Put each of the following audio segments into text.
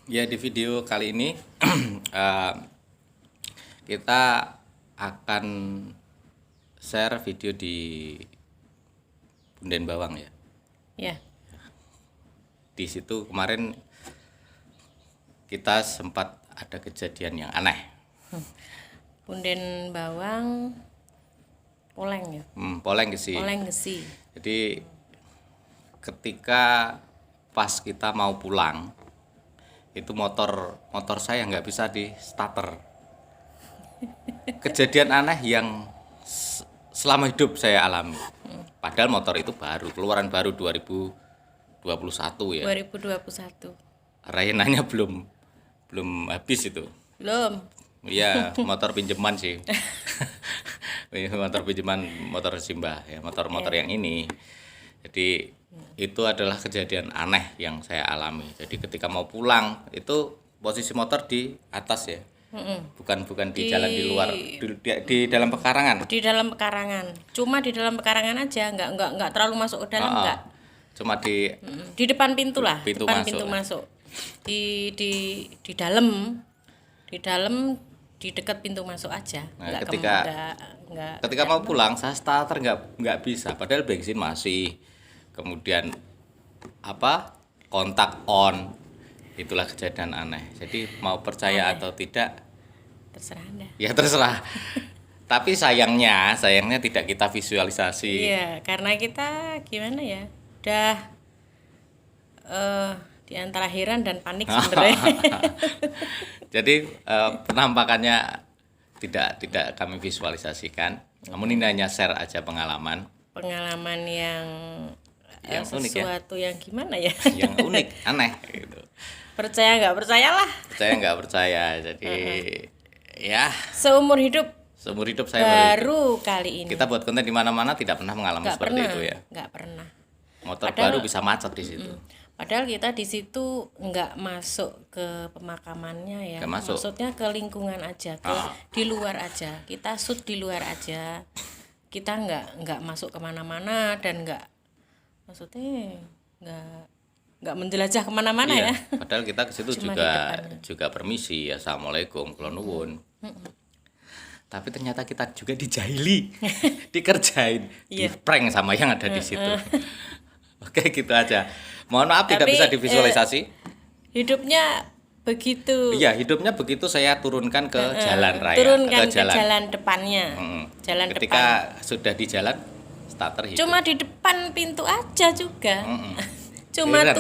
Ya, di video kali ini eh, kita akan share video di Punden Bawang ya. Ya, Di situ kemarin kita sempat ada kejadian yang aneh. Punden Bawang, Poleng ya, Poleng sih. Poleng Gesi. Jadi ketika pas kita mau pulang, itu motor saya nggak bisa di starter. Kejadian aneh yang selama hidup saya alami. Padahal motor itu baru, keluaran baru 2021 ya. 2021. Rayananya belum habis itu. Belum. Iya, motor pinjaman sih. Motor pinjaman motor Simbah ya, motor-motor yang ini. Jadi itu adalah kejadian aneh yang saya alami. Jadi ketika mau pulang itu posisi motor di atas ya. Bukan di jalan di luar, di dalam pekarangan. Di dalam pekarangan. Cuma di dalam pekarangan aja, enggak terlalu masuk ke dalam, enggak. Cuma di Di depan pintu lah, Pintu depan masuk pintu lah. masuk. Di dalam di dekat pintu masuk aja. Nah, Enggak ketika mau pulang saya starter nggak bisa, padahal bensin masih, kemudian kontak on. Itulah kejadian aneh. Jadi mau percaya atau tidak terserah Anda. ya terserah. Tapi sayangnya tidak kita visualisasi. Iya, karena kita gimana ya? Udah di antara heran dan panik sebenarnya. Jadi penampakannya tidak kami visualisasikan. Namun ini hanya share aja pengalaman Pengalaman yang Yang unik ya. sesuatu yang gimana ya? yang unik, aneh gitu. Percaya nggak percaya lah. Saya nggak percaya. Jadi ya Seumur hidup seumur hidup saya baru baru kali ini. kita buat konten di mana-mana tidak pernah mengalami Nggak seperti pernah, itu ya. nggak pernah. Motor Padahal- baru bisa macet di situ. Padahal kita di situ nggak masuk ke pemakamannya ya. Nggak masuk. Maksudnya ke lingkungan aja, di luar aja. Kita shoot di luar aja. Kita nggak masuk kemana-mana dan maksudnya nggak menjelajah kemana-mana Iya, ya. padahal kita ke situ Cuma di juga depannya. permisi, assalamualaikum, kula nuwun. Tapi ternyata kita juga dijahili, dikerjain, di Iya. prank sama yang ada di situ. Oke, gitu aja. Mohon maaf tidak Tapi, bisa divisualisasi. Hidupnya begitu. Iya, hidupnya begitu saya turunkan ke jalan raya, Turunkan ke jalan. ke jalan depannya. Jalan Ketika depan. sudah di jalan, starter hidup. Cuma di depan pintu aja juga. Cuma Heran ya?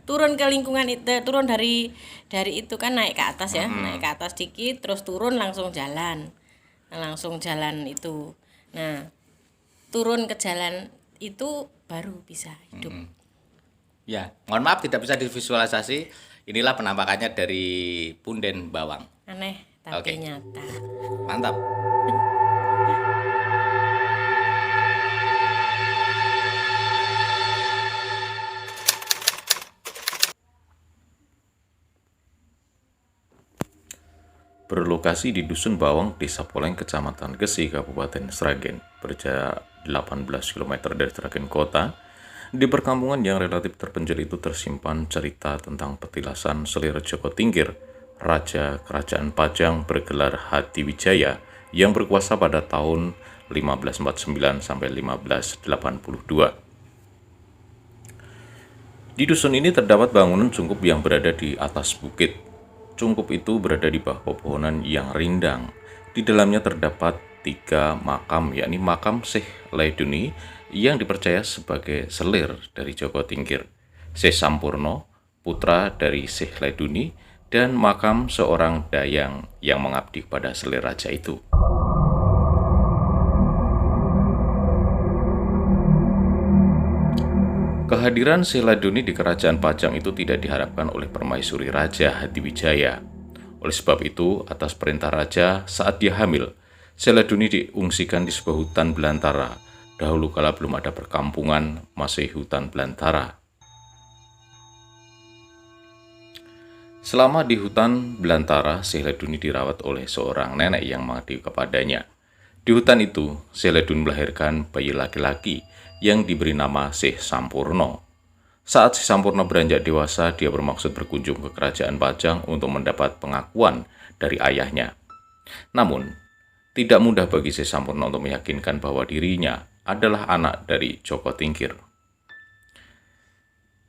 turun ke lingkungan itu, turun dari itu kan naik ke atas ya, naik ke atas dikit terus turun langsung jalan. Nah, langsung jalan itu. Nah, turun ke jalan itu baru bisa hidup. Ya, mohon maaf tidak bisa divisualisasi. Inilah penampakannya dari Punden Bawang. Aneh tapi Oke. nyata. Mantap. Berlokasi di Dusun Bawang, Desa Poleng, Kecamatan Gesi, Kabupaten Sragen, berjarak 18 km dari Sragen Kota, di perkampungan yang relatif terpencil itu tersimpan cerita tentang petilasan Selir Joko Tingkir, Raja Kerajaan Pajang bergelar Hadiwijaya yang berkuasa pada tahun 1549 sampai 1582. Di dusun ini terdapat bangunan cungkup yang berada di atas bukit. Cungkup itu berada di bawah pepohonan yang rindang. Di dalamnya terdapat 3 makam, yakni makam Syekh Laiduni yang dipercaya sebagai selir dari Joko Tingkir, Syekh Sampurno, putra dari Syekh Laiduni, dan makam seorang dayang yang mengabdi kepada selir raja itu. Kehadiran Syekh Laiduni di kerajaan Pajang itu tidak diharapkan oleh permaisuri Raja Hadiwijaya. Oleh sebab itu, atas perintah raja saat dia hamil, Syekh Laiduni diungsikan di sebuah hutan belantara. Dahulu kala belum ada perkampungan, masih hutan belantara. Selama di hutan belantara, Syekh Laiduni dirawat oleh seorang nenek yang mengabdi kepadanya. Di hutan itu, Syekh Laiduni melahirkan bayi laki-laki yang diberi nama Syekh Sampurno. Saat si Sampurna beranjak dewasa, dia bermaksud berkunjung ke kerajaan Pajang untuk mendapat pengakuan dari ayahnya. Namun, tidak mudah bagi si Sampurna untuk meyakinkan bahwa dirinya adalah anak dari Joko Tingkir.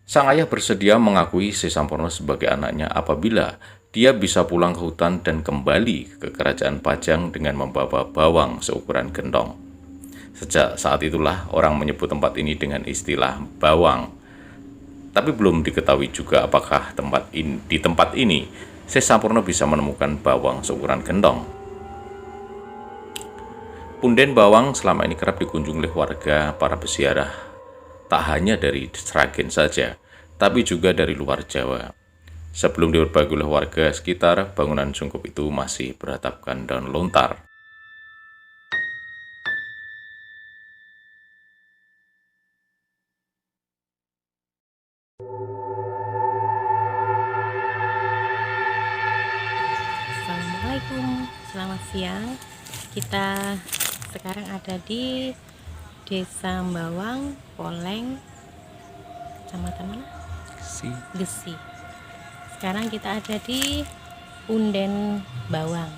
Sang ayah bersedia mengakui si Sampurna sebagai anaknya apabila dia bisa pulang ke hutan dan kembali ke kerajaan Pajang dengan membawa bawang seukuran gentong. Sejak saat itulah orang menyebut tempat ini dengan istilah bawang. Tapi belum diketahui juga apakah di tempat ini si Sampurna bisa menemukan bawang seukuran gentong. Punden bawang selama ini kerap dikunjungi oleh warga para peziarah, tak hanya dari Sragen saja, tapi juga dari luar Jawa. Sebelum diberbagi oleh warga sekitar, bangunan sungkup itu masih beratapkan daun lontar. Assalamualaikum, selamat siang. Kita sekarang ada di Desa Bawang, Poleng, Kecamatan mana? Gesi. Sekarang kita ada di Punden Bawang.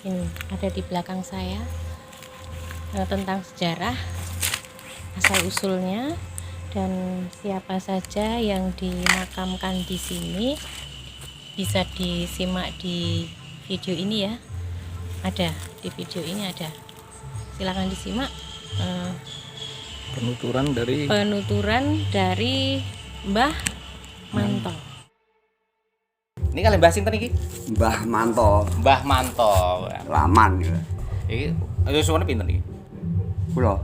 Ini ada di belakang saya tentang sejarah asal-usulnya dan siapa saja yang dimakamkan di sini. Bisa disimak di video ini ya, ada di video ini ada, silakan disimak penuturan dari Mbah Manto. Ini kalian bahas sinten iki? Mbah Manto, Mbah Manto. Laman ya. Iki yuswane pinten iki? Kula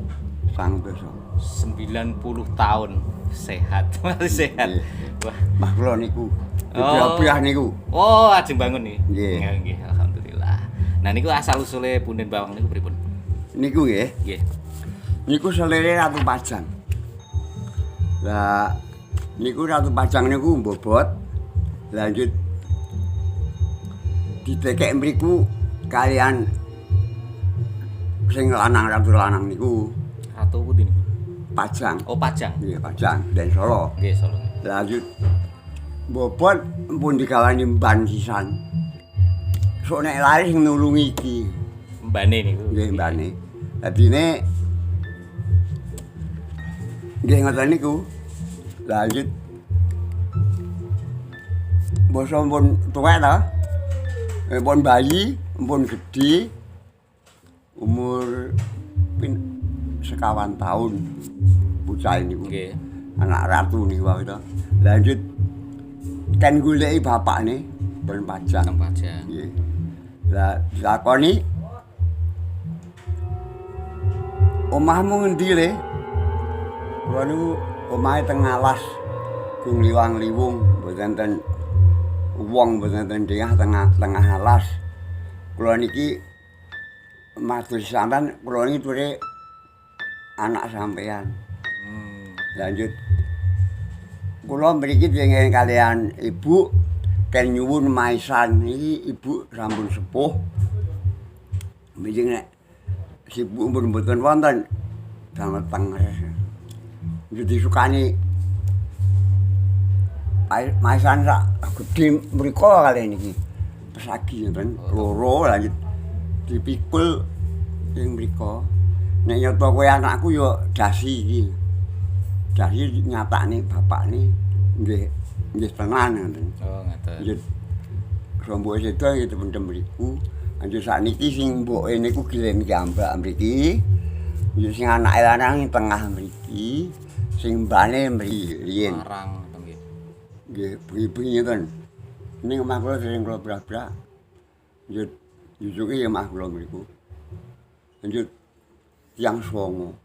sang desa. 90 tahun sehat, masih sehat. Wah. Mbah kula niku. Oh. Biah niku. Oh, ajeng bangun nih. Nggih. Nggih, alhamdulillah. Nah niku asal usule Punden Bawang niku pripun? Niku nggih. Nggih. Niku selere Ratu Pajang. Lah niku Ratu Pajang niku mbobot. Lanjut didekek mriku kalian sing lanang ratu lanang niku. Ratu pundi niku? Pajang. Oh, Pajang. Nggih, Pajang dan Solo. Nggih, Solo. Lanjut bobot pun digawani mban sisan. Sok nek lari sing nulungi iki. Mbane niku. Nggih mbane. Dadine nggih ngoten niku. Lanjut basa pun tuwek ta. Pun bayi, pun gedhe. Umur sekawan tahun bocah niku. Nggih. Anak ratu niku wae to. Lanjut kan goleki bapakne ben Pajang. Kang Pajang. Nggih. Lah dilakoni omahmu ngendi le? Kula niku omahe teng alas Gung Liwang Liwung, mboten ten wong mboten ten tengah tengah alas. Kula niki matur sampean kula niki ture anak sampean. Lanjut kula mriki jenengan kalian ibu ken nyuwun maisan iki ibu sampun sepuh. Mijing nek sibuk mboten wonten damel tengres. Jadi sukani maisan sak gedhe mriko kali niki. Pesagi ngoten loro lanjut dipikul ing mriko. Nek nyoto kowe anakku yo dasi iki. Dasi nyatakne bapakne nggih tenan ngoten. Oh, ngoten. Lanjut romboke sedo iki temen mriku. Lanjut sakniki sing mboke niku gilen gambak mriki. Lanjut sing anake lanang ing tengah mriki. Sing mbane mriki riyen. Larang nggih. Nggih, bengi-bengi ngoten. Ning omah kula sering kula brak-brak. Lanjut yujuke ya omah kula mriku. Lanjut tiyang Songo,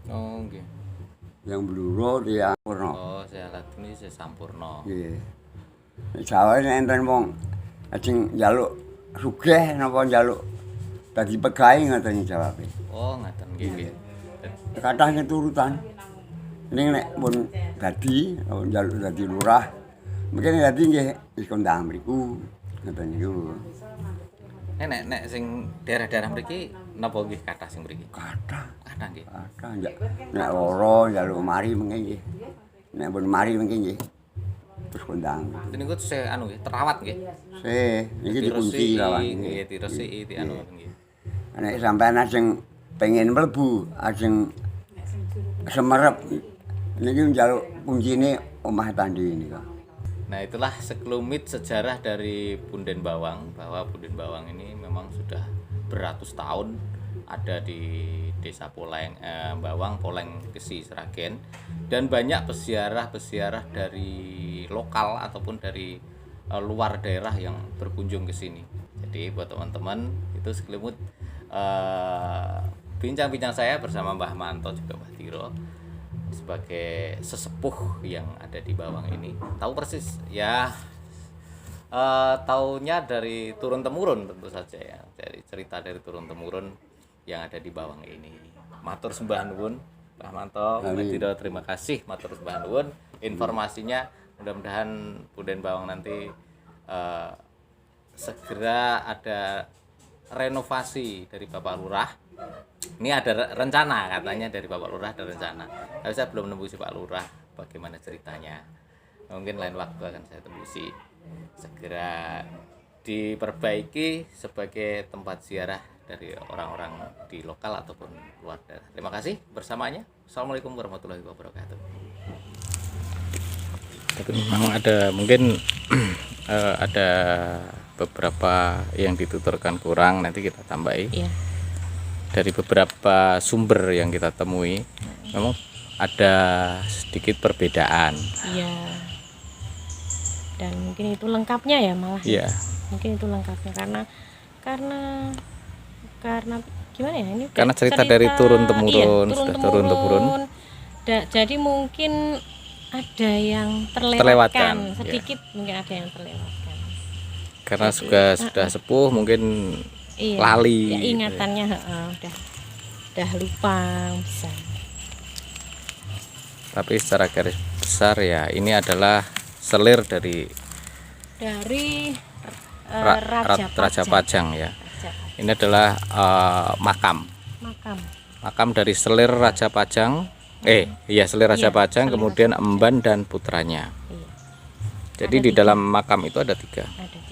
Oh, nggih. yang Bluro, tiyang Purno. Oh, saya lihat ini saya Sampurno. Nggih. Nek Jawa enten wong ajeng njaluk sugih napa njaluk dadi pegawe ngoten jawabe. Oh, ngoten nggih nggih. Kathah keturutan. Ning nek pun dadi njaluk dadi lurah, mungkin dadi nggih wis kondang mriku ngoten niku. Nek sing daerah-daerah mriki napa nggih kathah sing mriki? Kathah. Kathah nggih. Kathah nek loro njaluk mari mengke nggih. Nek pun mari mengke nggih. Terus kondang. Niku anu nggih, terawat nggih. Iki dikunci lawan. Nggih, diresiki, anu nggih. Nek sampean ajeng pengen mlebu, ajeng semerep niki njaluk kuncine omah tandhi nika. Nah, itulah sekelumit sejarah dari Punden Bawang, bahwa Punden Bawang ini memang sudah beratus tahun ada di Desa Bawang, Poleng, Gesi, Sragen, dan banyak peziarah-peziarah dari lokal ataupun dari luar daerah yang berkunjung ke sini. Jadi buat teman-teman itu sekelumit bincang-bincang saya bersama Mbah Manto juga Mbah Tiro sebagai sesepuh yang ada di Bawang ini. Tahu persis ya, taunya dari turun temurun tentu saja ya, dari cerita dari turun temurun yang ada di Bawang ini. Matur sembah nuwun Mbah Manto, Mbah Tiro, terima kasih matur sembah nuwun informasinya. Mudah-mudahan Punden Bawang nanti segera ada renovasi dari Bapak Lurah. Ini ada rencana katanya dari Bapak Lurah, ada rencana. Tapi saya belum nembusi Pak Lurah bagaimana ceritanya. Mungkin lain waktu akan saya tembusi. Segera diperbaiki sebagai tempat ziarah dari orang-orang di lokal ataupun luar daerah. Terima kasih bersamanya. Assalamualaikum warahmatullahi wabarakatuh. Tapi memang ada mungkin ada beberapa yang dituturkan kurang, nanti kita tambahi. Iya. Dari beberapa sumber yang kita temui memang ada sedikit perbedaan. Iya. Dan mungkin itu lengkapnya ya malah. Iya. Mungkin itu lengkapnya karena gimana ya ini? Karena cerita dari turun temurun, iya, sudah turun temurun. Jadi mungkin ada yang Terlewatkan, terlewatkan iya. sedikit, mungkin ada yang terlewatkan. Karena Jadi, sudah sepuh mungkin iya, lali. ya, gitu. ingatannya udah lupa bisa. Tapi secara garis besar ya ini adalah selir dari Raja Pajang ya. Ini adalah makam dari selir Raja Pajang. Selir Raja Iya, Pajang, selir kemudian Raja emban dan putranya. Iya. Jadi Ada di 3. dalam makam itu ada 3. Ada 3.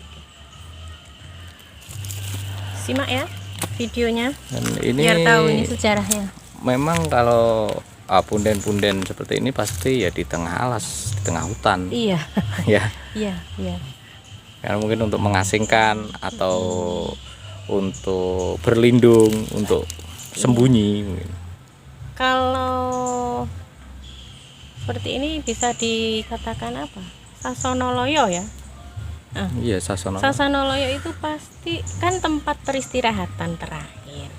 Simak ya videonya Dan ini biar tahu ini sejarahnya. memang kalau punden-punden seperti ini pasti ya di tengah alas, di tengah hutan. Iya. Ya. Iya. Karena mungkin untuk mengasingkan atau untuk berlindung, untuk sembunyi mungkin. Kalau seperti ini bisa dikatakan apa? Sasonoloyo ya. Iya, Sasono. Sasonoloyo itu pasti kan tempat peristirahatan terakhir.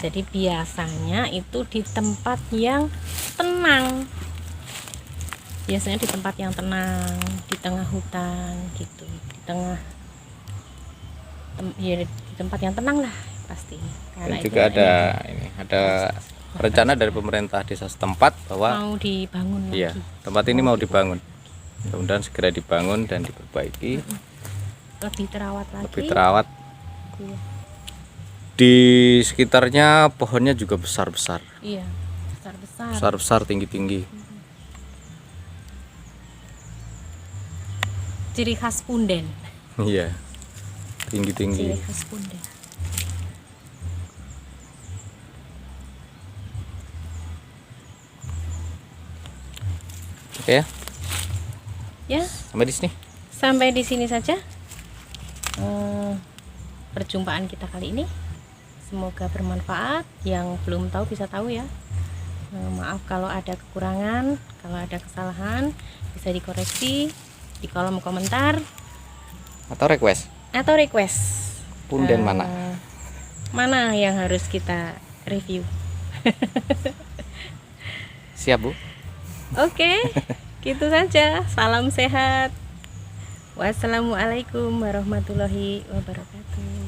Jadi biasanya itu di tempat yang tenang. Biasanya di tempat yang tenang, di tengah hutan gitu, di tempat yang tenang lah pasti. Dan juga ada rencana dari pemerintah desa setempat bahwa mau dibangun iya, lagi. tempat ini mau dibangun. Mudah-mudahan segera dibangun dan diperbaiki, Lebih terawat lagi. lebih terawat. Iya. Di sekitarnya pohonnya juga besar-besar. Iya, besar-besar. Besar-besar, tinggi-tinggi. Ciri khas Punden. Iya. Tinggi-tinggi. Ciri khas Punden. Oke ya, Ya, sampai di sini. sampai di sini saja perjumpaan kita kali ini. Semoga bermanfaat. Yang belum tahu bisa tahu ya. Maaf kalau ada kekurangan, kalau ada kesalahan bisa dikoreksi di kolom komentar Atau request. Eh, Punden mana yang harus kita review. Siap, Bu. Oke, gitu saja. Salam sehat. Wassalamualaikum warahmatullahi wabarakatuh.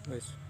Wis.